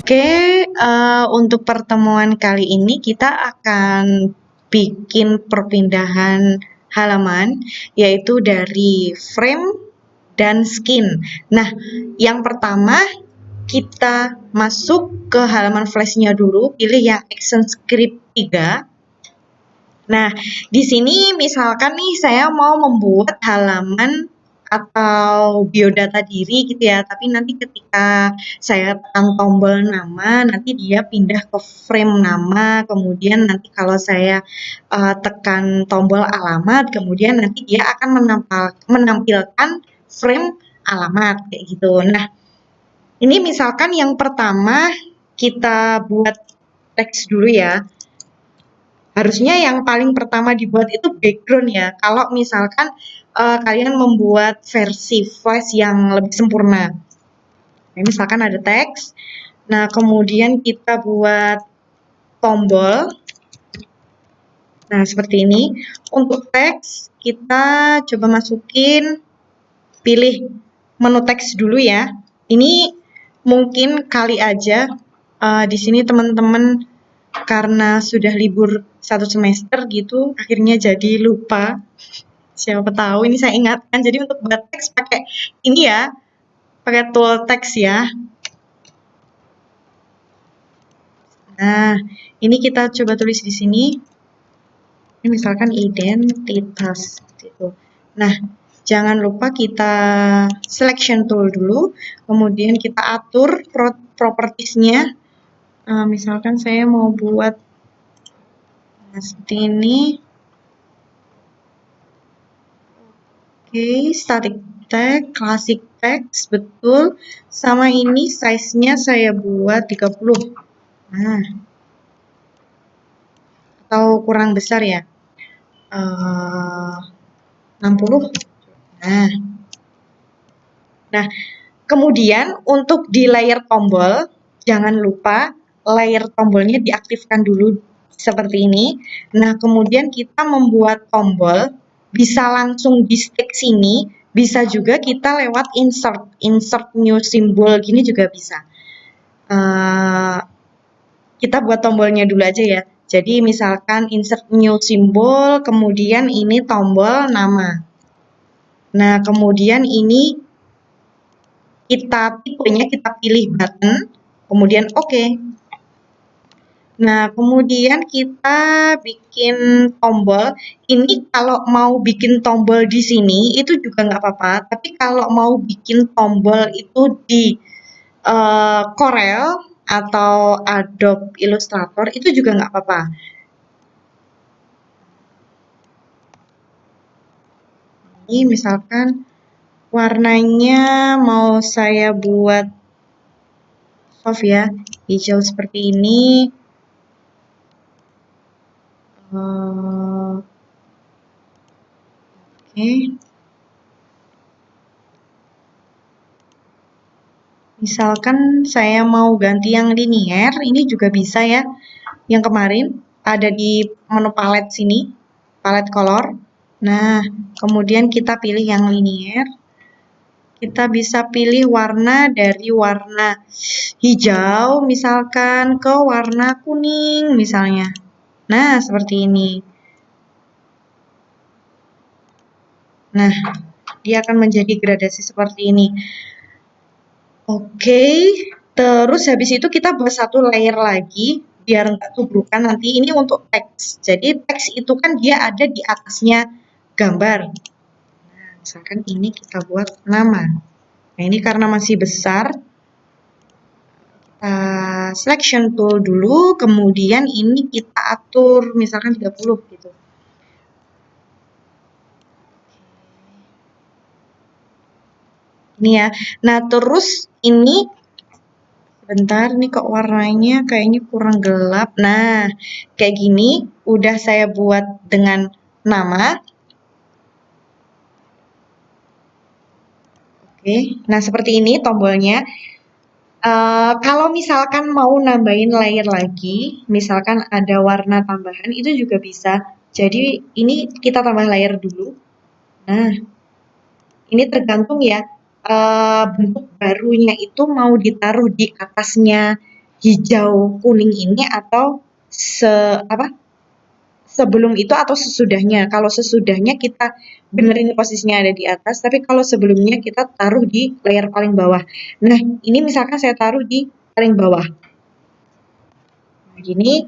Oke, untuk pertemuan kali ini kita akan bikin perpindahan halaman, yaitu dari frame dan skin. Nah, yang pertama kita masuk ke halaman flashnya dulu, pilih yang Action Script 3. Nah, di sini misalkan nih saya mau membuat halaman atau biodata diri gitu ya, tapi nanti ketika saya tekan tombol nama, nanti dia pindah ke frame nama, kemudian nanti kalau saya tekan tombol alamat, kemudian nanti dia akan menampilkan frame alamat kayak gitu. Nah, ini misalkan yang pertama kita buat teks dulu ya. Harusnya yang paling pertama dibuat itu background ya. Kalau misalkan kalian membuat versi Flash yang lebih sempurna. Nah, misalkan ada teks. Nah, kemudian kita buat tombol. Nah, seperti ini. Untuk teks, kita coba masukin, pilih menu teks dulu ya. Ini mungkin kali aja di sini teman-teman karena sudah libur 1 semester gitu, akhirnya jadi lupa. Siapa tahu ini saya ingatkan. Jadi untuk buat teks pakai ini ya, pakai tool teks ya. Nah, ini kita coba tulis di sini. Ini misalkan identitas gitu. Nah, jangan lupa kita selection tool dulu, kemudian kita atur propertiesnya. Misalkan saya mau buat seperti ini. Oke, static text, classic text, betul. Sama ini size-nya saya buat 30. Nah, atau kurang besar ya. 60. Nah, kemudian untuk di layer tombol, jangan lupa layer tombolnya diaktifkan dulu seperti ini. Nah, kemudian kita membuat tombol, bisa langsung di stick sini, bisa juga kita lewat insert new symbol gini juga bisa. Kita buat tombolnya dulu aja ya. Jadi misalkan insert new symbol, kemudian ini tombol nama. Nah, kemudian ini tipenya kita pilih button, kemudian oke. Nah, kemudian kita bikin tombol. Ini kalau mau bikin tombol di sini itu juga nggak apa-apa. Tapi kalau mau bikin tombol itu di Corel atau Adobe Illustrator itu juga nggak apa-apa. Ini misalkan warnanya mau saya buat soft ya, hijau seperti ini. Oke. Misalkan saya mau ganti yang linier, ini juga bisa ya. Yang kemarin ada di menu palet sini, palet color. Nah, kemudian kita pilih yang linier. Kita bisa pilih warna dari warna hijau misalkan ke warna kuning misalnya. Nah, seperti ini. Nah, dia akan menjadi gradasi seperti ini. Oke, terus habis itu kita buat satu layer lagi biar nggak tubrukan nanti. Ini untuk teks. Jadi teks itu kan dia ada di atasnya gambar. Nah, misalkan ini kita buat nama. Nah, ini karena masih besar, kita selection tool dulu, kemudian ini kita atur misalkan 30 gitu. Ini ya. Nah, terus ini bentar nih kok warnanya kayaknya kurang gelap. Nah, kayak gini udah saya buat dengan nama. Oke, nah seperti ini tombolnya. Kalau misalkan mau nambahin layer lagi, misalkan ada warna tambahan, itu juga bisa. Jadi ini kita tambah layer dulu. Nah, ini tergantung ya, bentuk barunya itu mau ditaruh di atasnya hijau kuning ini atau sebelum itu atau sesudahnya. Kalau sesudahnya kita benerin posisinya ada di atas, tapi kalau sebelumnya kita taruh di layer paling bawah. Nah, ini misalkan saya taruh di paling bawah. Nah, gini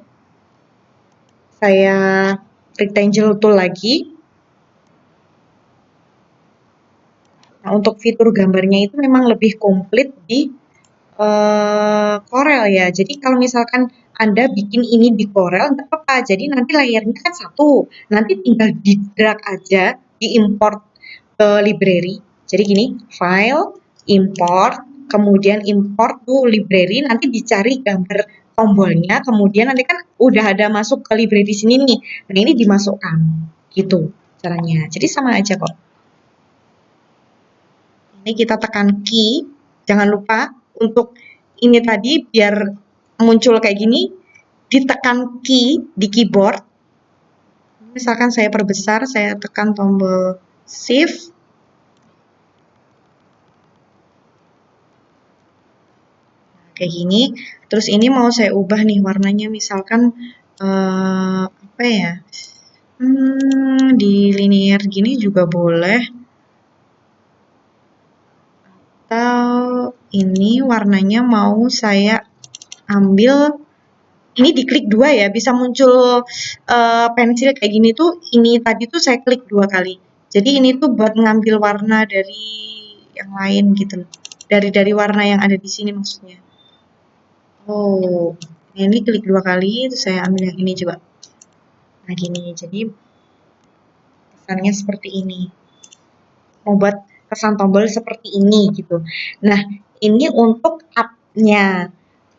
saya rectangle tool lagi. Nah, untuk fitur gambarnya itu memang lebih komplit di Corel ya. Jadi kalau misalkan Anda bikin ini di Corel, nggak apa-apa. Jadi nanti layernya kan satu. Nanti tinggal di drag aja, diimport ke library. Jadi gini, file, import, kemudian import to library, nanti dicari gambar tombolnya, kemudian nanti kan udah ada masuk ke library sini nih. Nah, ini dimasukkan. Gitu caranya. Jadi sama aja kok. Ini kita tekan key, jangan lupa untuk ini tadi biar muncul kayak gini, ditekan key di keyboard. Misalkan saya perbesar, saya tekan tombol shift. Kayak gini. Terus ini mau saya ubah nih warnanya, misalkan apa ya? Di linear gini juga boleh. Atau ini warnanya mau saya ambil, ini diklik dua ya, bisa muncul pensil kayak gini tuh, ini tadi tuh saya klik 2 kali. Jadi ini tuh buat ngambil warna dari yang lain gitu. Dari warna yang ada di sini maksudnya. Oh, ini klik 2 kali, terus saya ambil yang ini juga. Nah gini, jadi kesannya seperti ini. Membuat kesan tombol seperti ini gitu. Nah, ini untuk up-nya.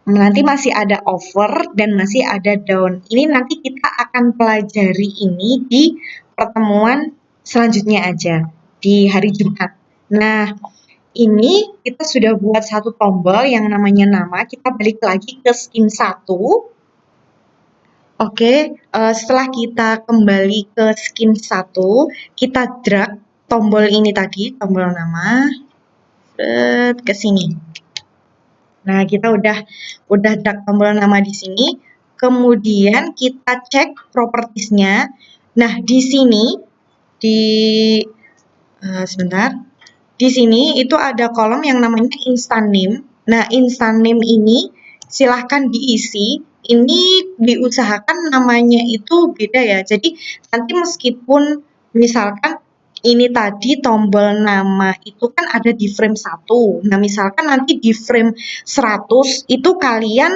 Nanti masih ada over dan masih ada down. Ini nanti kita akan pelajari ini di pertemuan selanjutnya aja, di hari Jumat. Nah, ini kita sudah buat satu tombol yang namanya nama. Kita balik lagi ke skin 1. Oke, setelah kita kembali ke skin 1, kita drag tombol ini tadi, tombol nama, ke sini. Nah, kita udah drag tombol nama di sini. Kemudian kita cek propertiesnya. Nah, di sini di sebentar. Di sini itu ada kolom yang namanya instant name. Nah, instant name ini silahkan diisi. Ini diusahakan namanya itu beda ya. Jadi nanti meskipun misalkan ini tadi tombol nama itu kan ada di frame 1. Nah, misalkan nanti di frame 100 itu kalian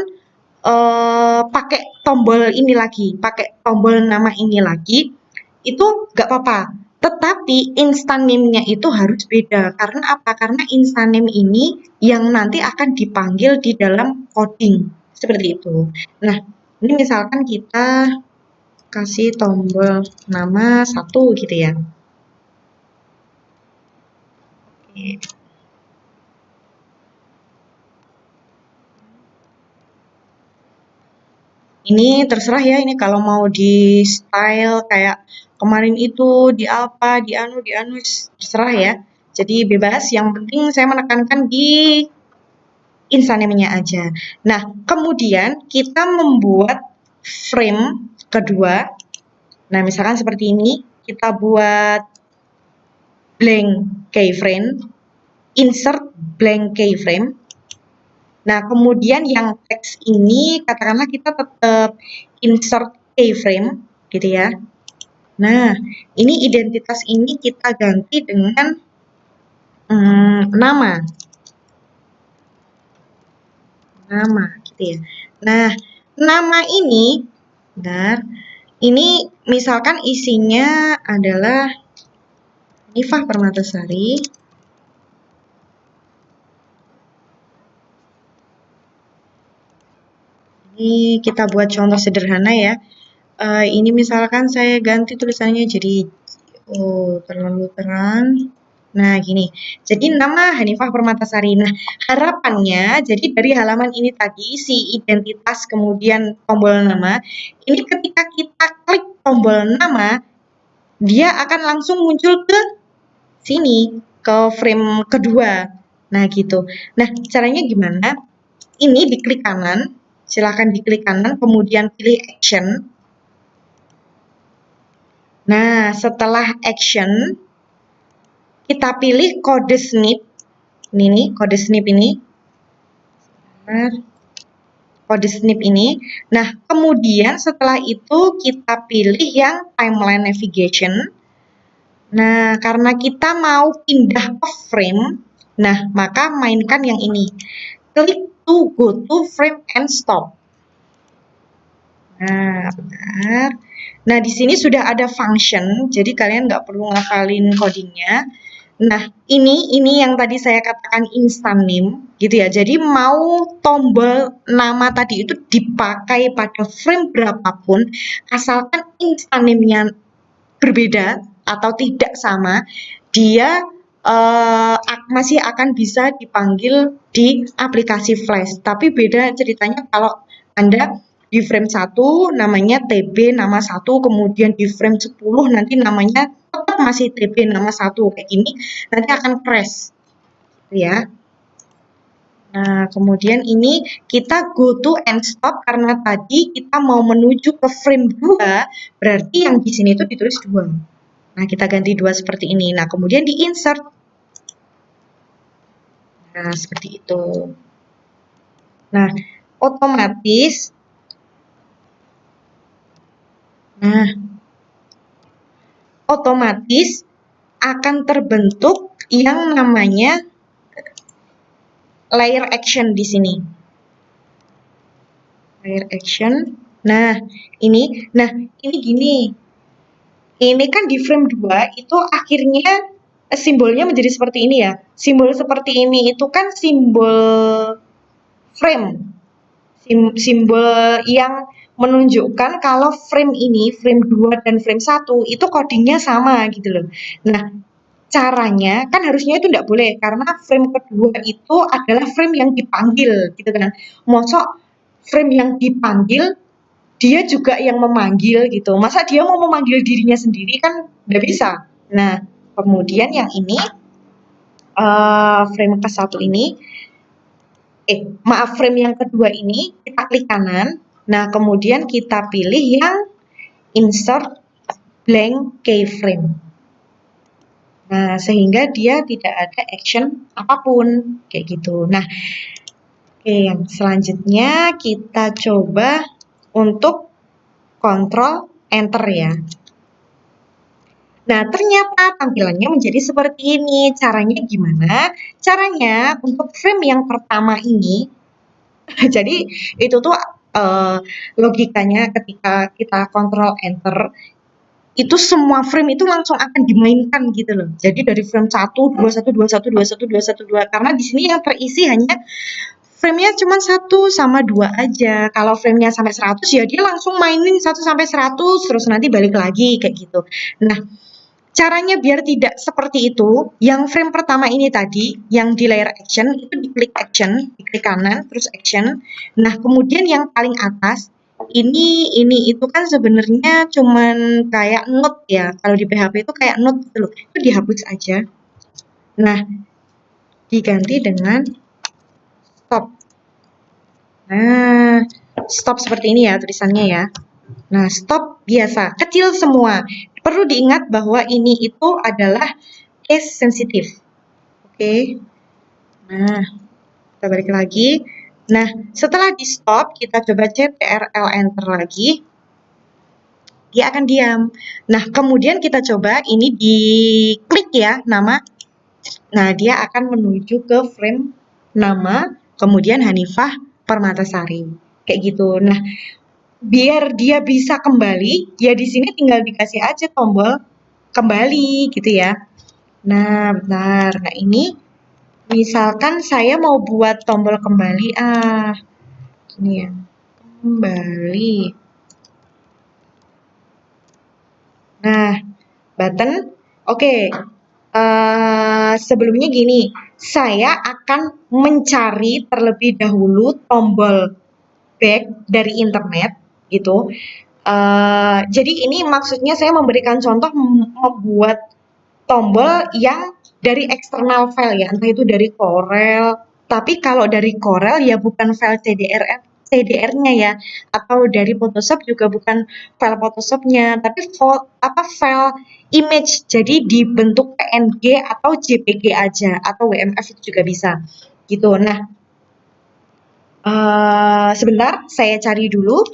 pakai tombol ini lagi, pakai tombol nama ini lagi, itu nggak apa-apa. Tetapi instant name-nya itu harus beda. Karena apa? Karena instant name ini yang nanti akan dipanggil di dalam coding. Seperti itu. Nah, ini misalkan kita kasih tombol nama 1 gitu ya. Oke. Ini terserah ya, ini kalau mau di style kayak kemarin itu, di apa, di anu, terserah ya. Jadi bebas, yang penting saya menekankan di instannya aja. Nah, kemudian kita membuat frame kedua. Nah, misalkan seperti ini, kita buat blank keyframe, insert blank keyframe. Nah, kemudian yang teks ini katakanlah kita tetap insert keyframe gitu ya. Nah, ini identitas ini kita ganti dengan nama. Nama gitu ya. Nah, nama ini bentar, ini misalkan isinya adalah Nifah Permatasari. Ini kita buat contoh sederhana ya. Ini misalkan saya ganti tulisannya jadi terlalu terang. Nah, gini. Jadi nama Hanifah Permatasari. Nah, harapannya jadi dari halaman ini tadi si identitas kemudian tombol nama, ini ketika kita klik tombol nama, dia akan langsung muncul ke sini, ke frame kedua. Nah, gitu. Nah, caranya gimana? Ini diklik kanan. Silahkan diklik kanan, kemudian pilih action. Nah, setelah action, kita pilih kode snip. Ini nih, kode snip ini. Kode snip ini. Nah, kemudian setelah itu kita pilih yang timeline navigation. Nah, karena kita mau pindah ke frame, nah maka mainkan yang ini. Klik to go to frame and stop. Nah, benar. Nah, di sini sudah ada function, jadi kalian nggak perlu ngafalin codingnya. Nah, ini yang tadi saya katakan instant name, gitu ya. Jadi mau tombol nama tadi itu dipakai pada frame berapapun, asalkan instant name-nya berbeda atau tidak sama, dia masih akan bisa dipanggil di aplikasi Flash. Tapi beda ceritanya kalau Anda di frame 1 namanya TB nama 1, kemudian di frame 10 nanti namanya tetap masih TB nama 1 kayak gini, nanti akan crash ya. Nah, kemudian ini kita go to and stop karena tadi kita mau menuju ke frame 2, berarti yang di sini itu ditulis 2. Nah, kita ganti 2 seperti ini. Nah, kemudian di insert. Nah, seperti itu. Nah, otomatis akan terbentuk yang namanya layer action di sini. Layer action. Nah, ini gini. Ini kan di frame 2 itu akhirnya simbolnya menjadi seperti ini ya. Simbol seperti ini itu kan simbol frame. Simbol yang menunjukkan kalau frame ini, frame 2 dan frame 1 itu codingnya sama gitu loh. Nah, caranya kan harusnya itu tidak boleh karena frame kedua itu adalah frame yang dipanggil gitu kan. Mosok frame yang dipanggil dia juga yang memanggil gitu. Masa dia mau memanggil dirinya sendiri kan nggak bisa. Nah, kemudian yang ini frame ke satu ini, frame yang kedua ini kita klik kanan. Nah, kemudian kita pilih yang insert blank keyframe. Nah, sehingga dia tidak ada action apapun kayak gitu. Nah, yang selanjutnya kita coba untuk kontrol enter ya. Nah, ternyata tampilannya menjadi seperti ini. Caranya gimana? Caranya untuk frame yang pertama ini, jadi itu tuh logikanya ketika kita kontrol enter, itu semua frame itu langsung akan dimainkan gitu loh. Jadi dari frame 1, 21, 21, 21, 21, 2. Karena di sini yang terisi hanya frame-nya cuma 1 sama 2 aja. Kalau frame-nya sampai 100 ya dia langsung mainin 1 sampai 100 terus nanti balik lagi kayak gitu. Nah, caranya biar tidak seperti itu, yang frame pertama ini tadi, yang di layer action itu diklik action, diklik kanan terus action. Nah, kemudian yang paling atas ini itu kan sebenarnya cuman kayak note ya. Kalau di PHP itu kayak note gitu loh. Itu dihapus aja. Nah, diganti dengan stop. Nah, stop seperti ini ya tulisannya ya. Nah, stop biasa, kecil semua. Perlu diingat bahwa ini itu adalah case sensitif. Oke. Nah, kita balik lagi. Nah, setelah di stop, kita coba CTRL enter lagi. Dia akan diam. Nah, kemudian kita coba ini diklik ya nama. Nah, dia akan menuju ke frame nama, kemudian Hanifah Permatasari. Kayak gitu. Nah, biar dia bisa kembali, ya di sini tinggal dikasih aja tombol kembali gitu ya. Nah, bentar. Nah, ini misalkan saya mau buat tombol kembali. Ini ya. Kembali. Nah, button. Oke. Sebelumnya gini, saya akan mencari terlebih dahulu tombol back dari internet gitu. Jadi ini maksudnya saya memberikan contoh membuat tombol yang dari eksternal file ya, entah itu dari Corel. Tapi kalau dari Corel ya bukan file CDRF, CDR-nya ya, atau dari Photoshop juga bukan file Photoshop-nya, tapi file image. Jadi dibentuk PNG atau JPG aja, atau WMF itu juga bisa. Gitu. Nah, sebentar saya cari dulu.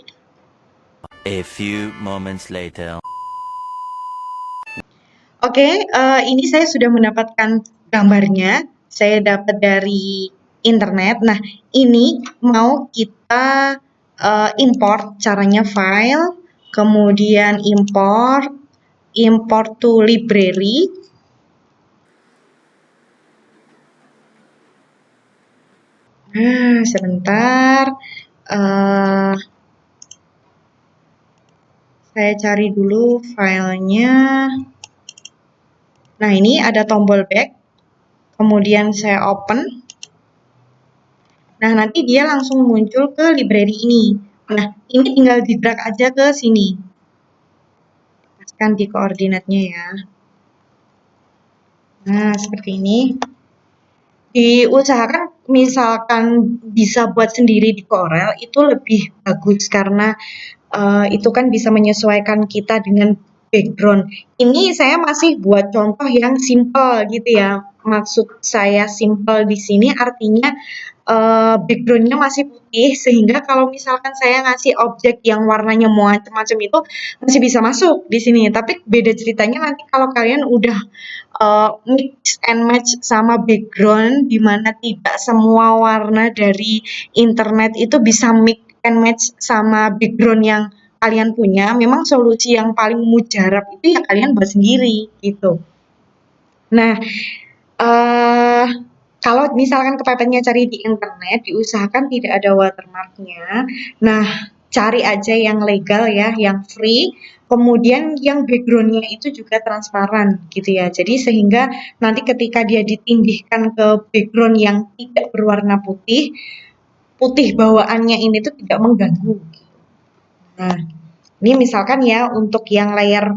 A few moments later. Oke, ini saya sudah mendapatkan gambarnya. Saya dapat dari internet. Nah, ini mau kita import, caranya file, kemudian import to library. Nah, sebentar. Eh, saya cari dulu filenya. Nah, ini ada tombol back. Kemudian saya open. Nah, nanti dia langsung muncul ke library ini. Nah, ini tinggal di-drag aja ke sini. Paskan di koordinatnya ya. Nah, seperti ini. Diusahakan misalkan bisa buat sendiri di Corel itu lebih bagus karena itu kan bisa menyesuaikan kita dengan background. Ini saya masih buat contoh yang simple gitu ya. Maksud saya simple di sini artinya backgroundnya masih putih sehingga kalau misalkan saya ngasih objek yang warnanya macam-macam itu masih bisa masuk di sini. Tapi beda ceritanya nanti kalau kalian udah mix and match sama background di mana tidak semua warna dari internet itu bisa mix and match sama background yang kalian punya. Memang solusi yang paling mujarab itu ya kalian buat sendiri gitu. Nah, eh kalau misalkan kepepetnya cari di internet, diusahakan tidak ada watermarknya. Nah, cari aja yang legal ya, yang free. Kemudian yang backgroundnya itu juga transparan gitu ya. Jadi sehingga nanti ketika dia ditindihkan ke background yang tidak berwarna putih, putih bawaannya ini tuh tidak mengganggu. Nah, ini misalkan ya untuk yang layer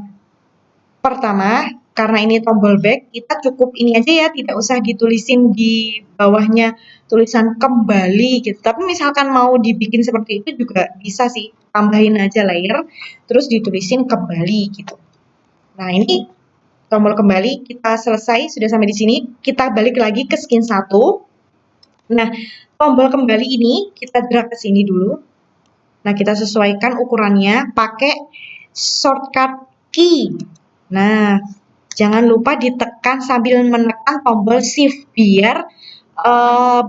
pertama, karena ini tombol back, kita cukup ini aja ya, tidak usah ditulisin di bawahnya tulisan kembali gitu. Tapi misalkan mau dibikin seperti itu juga bisa sih, tambahin aja layer, terus ditulisin kembali gitu. Nah, ini tombol kembali, kita selesai, sudah sampai di sini. Kita balik lagi ke skin 1. Nah, tombol kembali ini kita drag ke sini dulu. Nah, kita sesuaikan ukurannya pakai shortcut key. Nah, jangan lupa ditekan sambil menekan tombol shift biar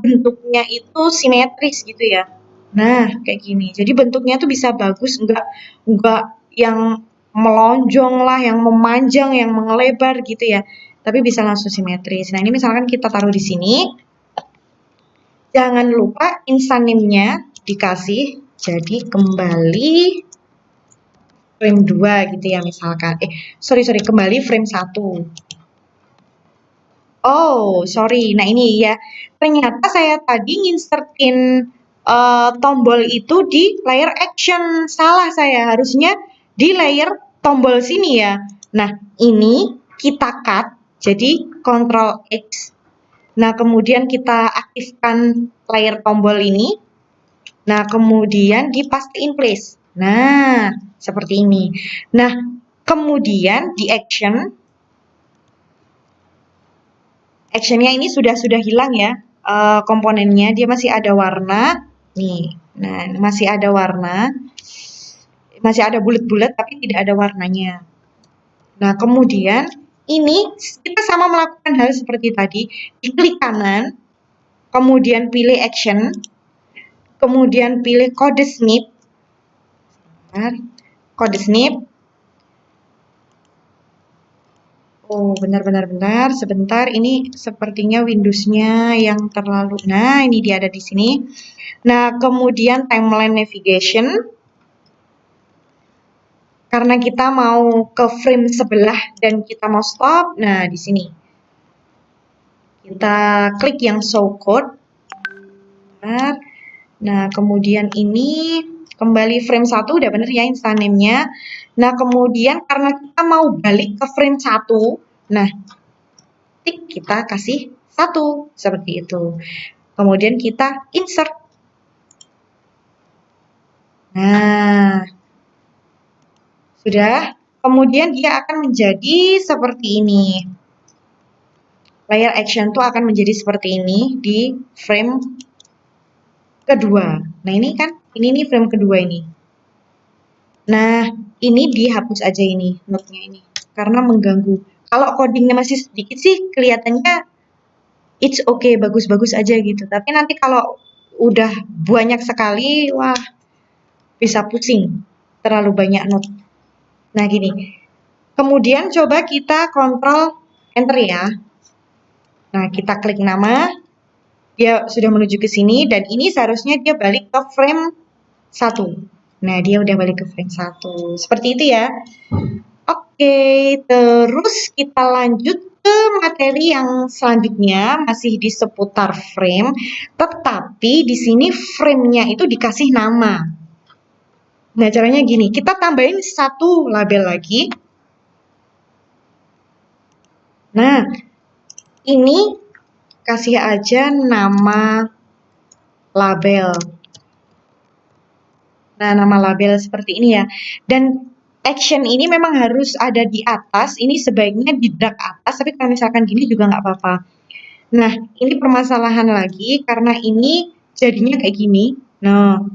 bentuknya itu simetris gitu ya. Nah, kayak gini. Jadi bentuknya tuh bisa bagus, enggak yang melonjong lah, yang memanjang, yang melebar gitu ya. Tapi bisa langsung simetris. Nah, ini misalkan kita taruh di sini. Jangan lupa instant name-nya dikasih. Jadi kembali frame 2 gitu ya misalkan. Sorry, kembali frame 1. Oh, sorry. Nah, ini ya. Ternyata saya tadi nginsertin tombol itu di layer action. Salah saya. Harusnya di layer tombol sini ya. Nah, ini kita cut. Jadi, Ctrl X. Nah, kemudian kita aktifkan layer tombol ini. Nah, kemudian di paste in place. Nah, seperti ini. Nah, kemudian di action. Actionnya ini sudah hilang ya komponennya, dia masih ada warna nih. Nah, masih ada warna, masih ada bulat-bulat tapi tidak ada warnanya. Nah, kemudian ini kita sama melakukan hal seperti tadi, diklik kanan, kemudian pilih action, kemudian pilih kode snip. Kode snip. Oh, benar, sebentar. Ini sepertinya Windows-nya yang terlalu. Nah, ini dia ada di sini. Nah, kemudian timeline navigation. Karena kita mau ke frame sebelah dan kita mau stop. Nah, di sini. Kita klik yang show code. Nah, kemudian ini kembali frame 1 udah bener ya instant name-nya. Nah, kemudian karena kita mau balik ke frame 1, nah, tik kita kasih 1 seperti itu. Kemudian kita insert. Nah, sudah. Kemudian dia akan menjadi seperti ini. Layer action tuh akan menjadi seperti ini di frame kedua. Nah, ini kan, ini nih frame kedua ini. Nah, ini dihapus aja ini, note-nya ini. Karena mengganggu. Kalau codingnya masih sedikit sih, kelihatannya it's okay, bagus-bagus aja gitu. Tapi nanti kalau udah banyak sekali, wah, bisa pusing. Terlalu banyak note. Nah, gini. Kemudian coba kita kontrol enter ya. Nah, kita klik nama. Dia sudah menuju ke sini dan ini seharusnya dia balik ke frame 1. Nah, dia udah balik ke frame 1. Seperti itu ya. Oke, terus kita lanjut ke materi yang selanjutnya masih di seputar frame, tetapi di sini frame-nya itu dikasih nama. Nah, caranya gini, kita tambahin satu label lagi. Nah, ini kasih aja nama label. Nah, nama label seperti ini ya. Dan action ini memang harus ada di atas, ini sebaiknya di drag atas, tapi kalau misalkan gini juga nggak apa-apa. Nah, ini permasalahan lagi karena ini jadinya kayak gini. Nah,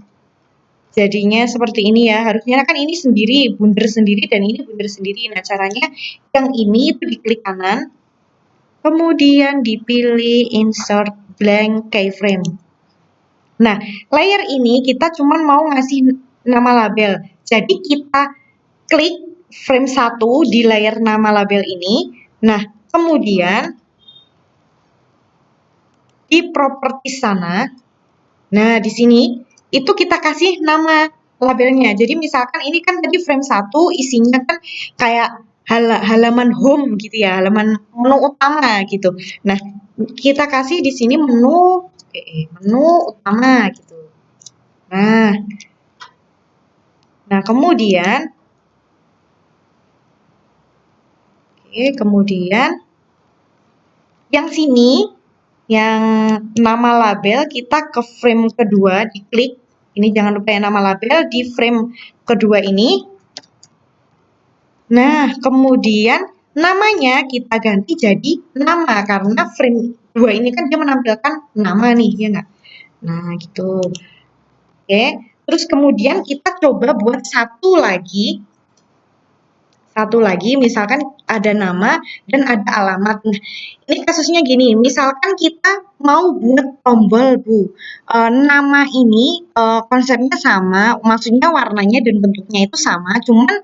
jadinya seperti ini ya. Harusnya kan ini sendiri, bundar sendiri, dan ini bundar sendiri. Nah, caranya yang ini itu diklik kanan, kemudian dipilih insert blank keyframe. Nah, layer ini kita cuma mau ngasih nama label. Jadi kita klik frame 1 di layer nama label ini. Nah, kemudian di properties sana, nah di sini itu kita kasih nama labelnya. Jadi misalkan ini kan tadi frame 1 isinya kan kayak halaman home gitu ya, halaman menu utama gitu. Nah, kita kasih di sini menu utama gitu. Nah, kemudian yang sini, yang nama label kita ke frame kedua, diklik. Ini jangan lupa ya nama label di frame kedua ini. Nah, kemudian namanya kita ganti jadi nama, karena frame 2 ini kan dia menampilkan nama nih, ya nggak? Nah, gitu. Oke, terus kemudian kita coba buat satu lagi, misalkan ada nama dan ada alamat. Nah, ini kasusnya gini, misalkan kita mau buat tombol, Bu. Nama ini konsepnya sama, maksudnya warnanya dan bentuknya itu sama, cuman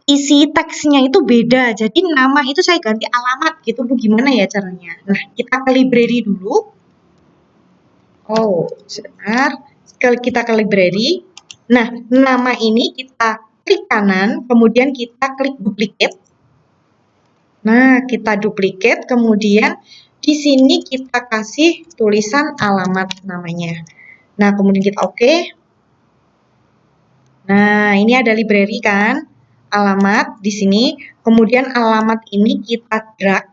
isi teksnya itu beda. Jadi nama itu saya ganti alamat gitu, Bu. Gimana ya caranya? Nah, kita ke library dulu. Oh, sebentar. Kita ke library. Nah, nama ini kita klik kanan, kemudian kita klik duplicate. Nah, kita duplicate, kemudian di sini kita kasih tulisan alamat namanya. Nah, kemudian kita oke. Nah, ini ada library kan, alamat di sini. Kemudian alamat ini kita drag.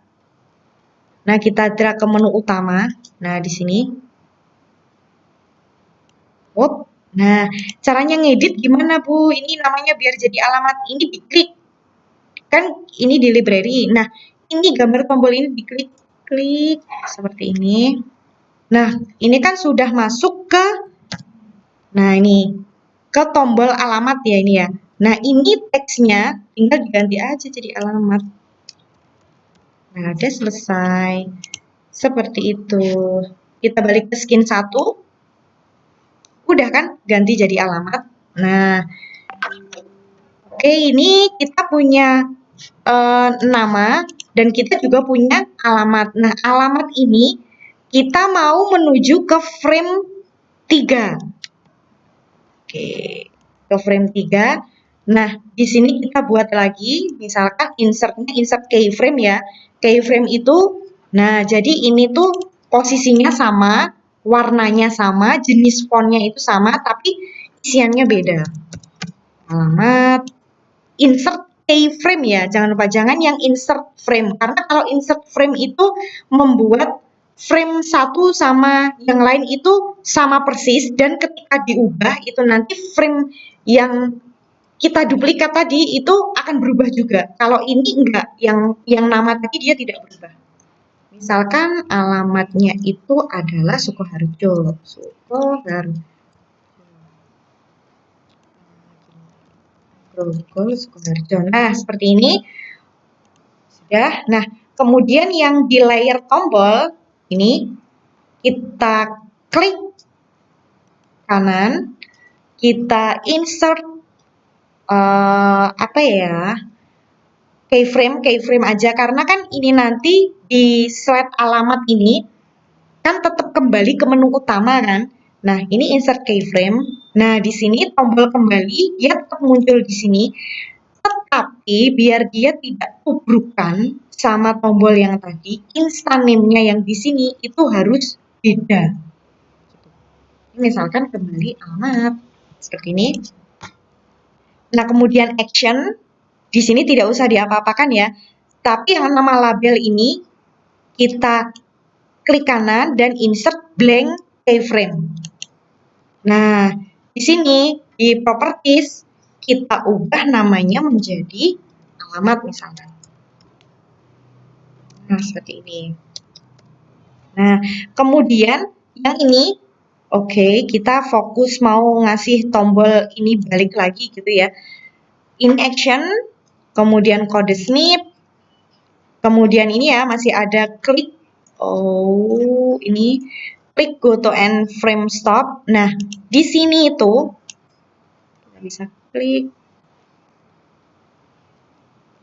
Nah, kita drag ke menu utama. Nah, di sini. Nah, caranya ngedit gimana, Bu? Ini namanya biar jadi alamat. Ini diklik. Kan ini di library. Nah, ini gambar tombol ini diklik-klik seperti ini. Nah, ini kan sudah masuk ke, nah ini, ke tombol alamat ya ini ya. Nah, ini teksnya tinggal diganti aja jadi alamat. Nah, udah selesai. Seperti itu. Kita balik ke skin 1. Udah kan, ganti jadi alamat. Nah, oke, ini kita punya nama dan kita juga punya alamat. Nah, alamat ini kita mau menuju ke frame 3. Oke, ke frame 3. Nah, di sini kita buat lagi, misalkan insert keyframe ya. Keyframe itu, nah jadi ini tuh posisinya sama, warnanya sama, jenis fontnya itu sama, tapi isiannya beda. Alamat, insert keyframe ya, jangan lupa, jangan yang insert frame, karena kalau insert frame itu membuat frame satu sama yang lain itu sama persis, dan ketika diubah itu nanti frame yang kita duplikat tadi itu akan berubah juga. Kalau ini enggak, yang nama tadi dia tidak berubah. Misalkan alamatnya itu adalah Sukoharjo. Grogol, Sukoharjo. Nah, seperti ini. Sudah. Nah, kemudian yang di layer tombol ini kita klik kanan, kita insert apa ya? Keyframe aja, karena kan ini nanti di slide alamat ini kan tetap kembali ke menu utama kan. Nah, ini insert keyframe. Nah, di sini tombol kembali dia tetap muncul di sini, tetapi biar dia tidak tubrukan sama tombol yang tadi, instant name-nya yang di sini itu harus beda. Misalkan kembali alamat seperti ini. Nah, kemudian action di sini tidak usah diapa-apakan ya. Tapi yang nama label ini kita klik kanan dan insert blank keyframe. Nah, di sini di properties kita ubah namanya menjadi alamat misalkan. Nah, seperti ini. Nah, kemudian yang ini, oke, kita fokus mau ngasih tombol ini balik lagi gitu ya. In action, kemudian kode snip, kemudian ini ya masih ada klik. Oh, ini klik go to end frame stop. Nah, di sini itu kita bisa klik.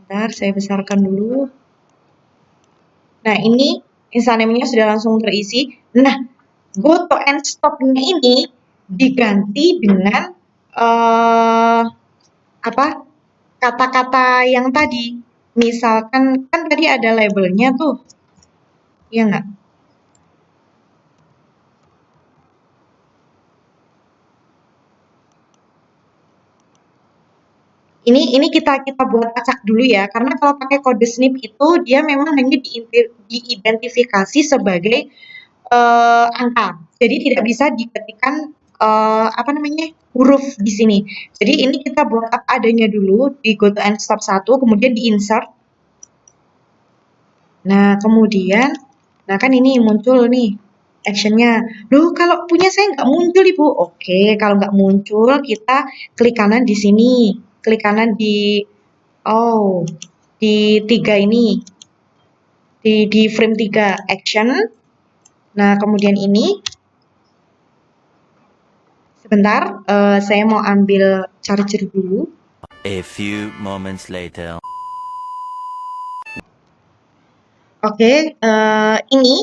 Bentar, saya besarkan dulu. Nah, ini instant name-nya sudah langsung terisi. Nah, go to end stop-nya ini diganti dengan kata-kata yang tadi. Misalkan kan tadi ada labelnya tuh, ya nggak? Ini kita buat acak dulu ya, karena kalau pakai kode snip itu dia memang hanya diidentifikasi sebagai angka. Jadi tidak bisa diketikkan huruf di sini. Jadi ini kita buat apa adanya dulu di go to end stop 1, kemudian di insert. Nah, kemudian, nah kan ini muncul nih actionnya. Loh, kalau punya saya nggak muncul, Ibu. Oke, kalau nggak muncul, kita klik kanan di sini. Klik kanan di, di 3 ini. Di frame 3, action. Nah, kemudian ini, sebentar, saya mau ambil charger dulu. A few moments later. Oke, ini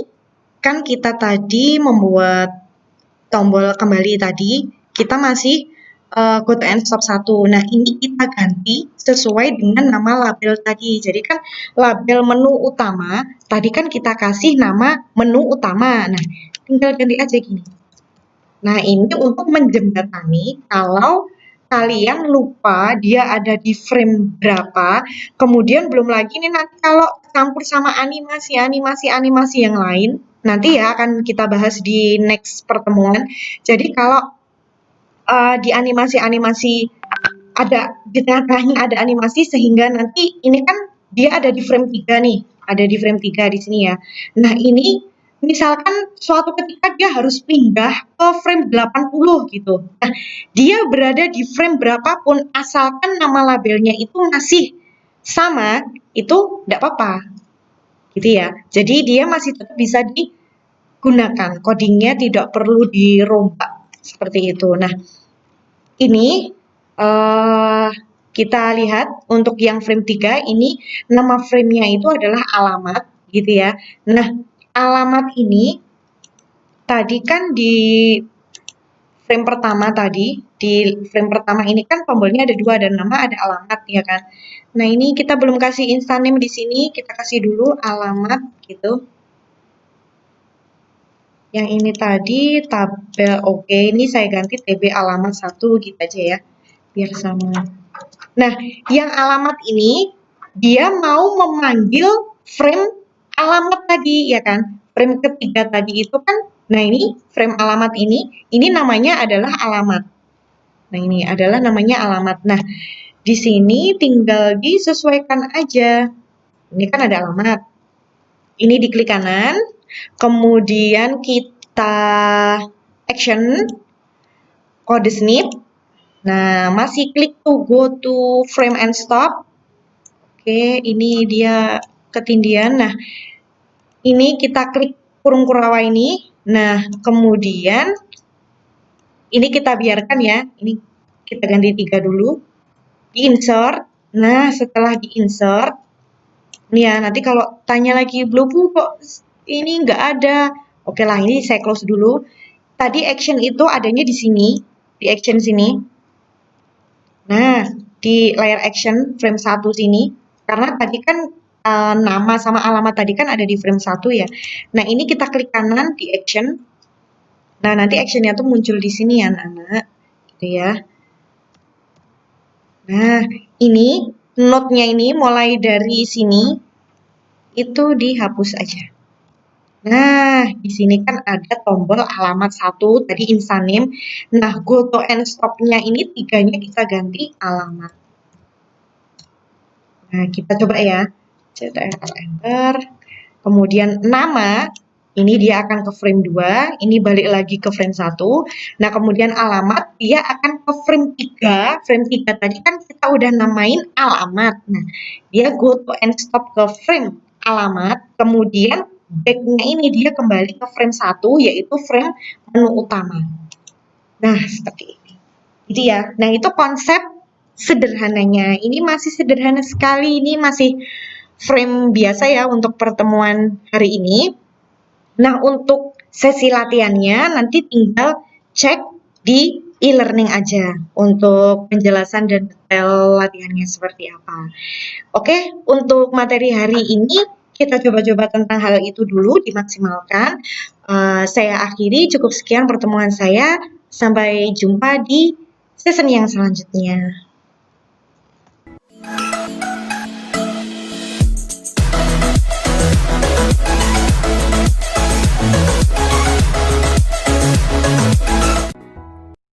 kan kita tadi membuat tombol kembali tadi, kita masih go to end stop 1. Nah, ini kita ganti sesuai dengan nama label tadi. Jadi kan label menu utama, tadi kan kita kasih nama menu utama. Nah, tinggal ganti aja gini. Nah, ini untuk menjembatani kalau kalian lupa dia ada di frame berapa, kemudian belum lagi nih nanti kalau campur sama animasi yang lain, nanti ya akan kita bahas di next pertemuan. Jadi kalau di animasi-animasi ada di tengah-tengahnya ada animasi sehingga nanti ini kan dia ada di frame 3 nih, ada di frame 3 di sini ya. Nah, ini misalkan suatu ketika dia harus pindah ke frame 80 gitu. Nah, dia berada di frame berapapun asalkan nama labelnya itu masih sama, itu enggak apa-apa. Gitu ya. Jadi dia masih tetap bisa digunakan. Codingnya tidak perlu dirombak seperti itu. Nah, ini kita lihat untuk yang frame 3 ini nama frame-nya itu adalah alamat gitu ya. Nah, alamat ini tadi kan di frame pertama tadi, di frame pertama ini kan tombolnya ada 2, ada nama, ada alamat ya kan. Nah, ini kita belum kasih instant name di sini, kita kasih dulu alamat gitu. Yang ini tadi tabel oke, ini saya ganti TB alamat 1 gitu aja ya. Biar sama. Nah, yang alamat ini dia mau memanggil frame alamat tadi ya kan. frame ketiga tadi itu kan, nah ini frame alamat ini namanya adalah alamat. Nah ini adalah namanya alamat. Nah di sini tinggal disesuaikan aja. Ini kan ada alamat. Ini diklik kanan, kemudian kita action, kode snip. Nah, masih klik to go to frame and stop. Oke, ini dia ketindihan. Nah, ini kita klik kurung kurawa ini. Nah, kemudian ini kita biarkan ya. Ini kita ganti 3 dulu. Di insert. Nah, setelah di insert, nih ya, nanti kalau tanya lagi, Bu kok ini nggak ada. Oke lah, ini saya close dulu. Tadi action itu adanya di sini, di action sini. Nah, di layar action frame 1 sini, karena tadi kan nama sama alamat tadi kan ada di frame 1 ya. Nah, ini kita klik kanan di action. Nah, nanti actionnya tuh muncul di sini ya, anak-anak. Gitu ya. Nah, ini note-nya ini mulai dari sini, itu dihapus aja. Nah, di sini kan ada tombol alamat 1, tadi insan name. Nah, go to and stop-nya ini 3-nya kita ganti alamat. Nah, kita coba ya. Ctrl Enter. Kemudian nama, ini dia akan ke frame 2, ini balik lagi ke frame 1. Nah, kemudian alamat, dia akan ke frame 3. Frame 3 tadi kan kita udah namain alamat. Nah, dia go to and stop ke frame alamat, kemudian back-nya ini dia kembali ke frame 1, yaitu frame menu utama. Nah, seperti ini. Jadi ya, nah itu konsep sederhananya. Ini masih sederhana sekali, ini masih frame biasa ya untuk pertemuan hari ini. Nah, untuk sesi latihannya nanti tinggal cek di e-learning aja untuk penjelasan dan detail latihannya seperti apa. Oke, untuk materi hari ini kita coba-coba tentang hal itu dulu, dimaksimalkan. Saya akhiri, cukup sekian pertemuan saya. Sampai jumpa di season yang selanjutnya.